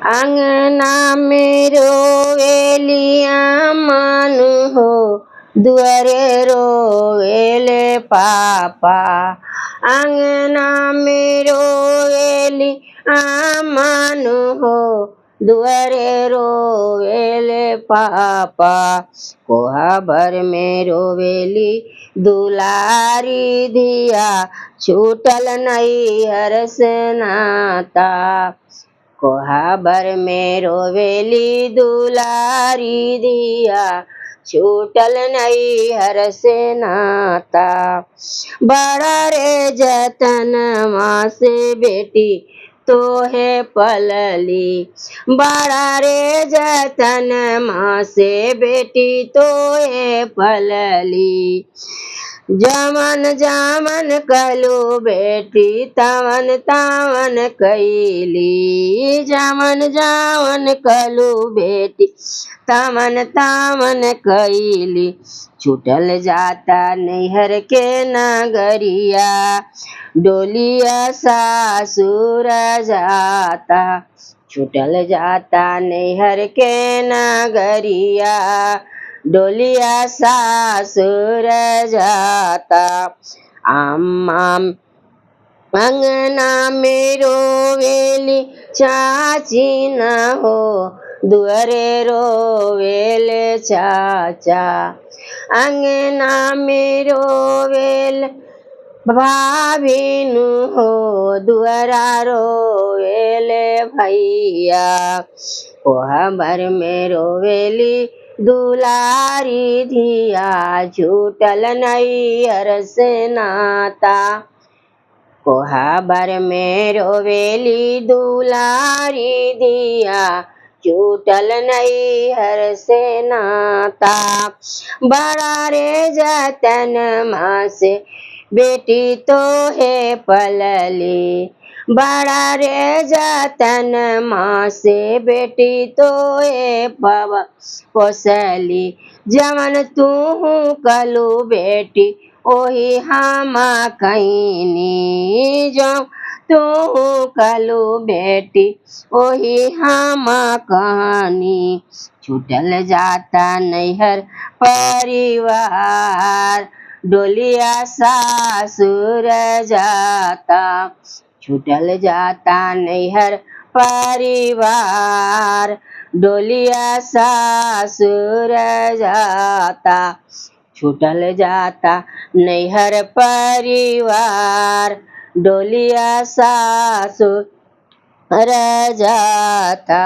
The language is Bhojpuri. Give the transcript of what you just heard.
अंगना में रोवेलिया मन हो, दुआरे रोवेले पापा। अंगना में रोवेली मन हो, दुआरे रोवेले पापा। कोहा भर में रोवेली दुलारी धिया, छूटल नैहर से नाता। कोहा भर में रोवेली दुलारी धिया, छूटल नैहर से नाता। बड़ा रे जतन माँ से बेटी तोहे पलली, बड़ा रे जतन माँ से बेटी तोहे पलली। जमन जमन कहलू बेटी तवन तवन कैली, जमन जमन कहलू बेटी तवन तवन कैली। छूटल जाता नैहर के नगरिया, डोलिया सासुर जाता। छूटल जाता नैहर के नगरिया, डोलिया सासुर जाता। आम अंगना में रोवेली चाची न हो, दुआरे रोवेले चाचा। अंगना में रोवेल भाभी नु हो, दुआरा रोवेले भैया। कोहा भर में रोवेली दुलारी धिया, छूटल नैहर से नाता। कोहा भर में रोवेली दुलारी धिया, छूटल नैहर से नाता। बड़ा रे जतन माँ से बेटी तोहे पलली, बड़ा रे जतन माँ से बेटी तोहे पोसली। जवन तू कलू बेटी ओही हम कहीनी, जो तू कलू बेटी ओही हम कहानी। छूटल जाता नैहर परिवार, डोलिया सासुर जाता। छूटल जाता नैहर परिवार, डोलिया सासुर जाता। छूटल जाता नैहर परिवार, डोलिया सासुर जाता।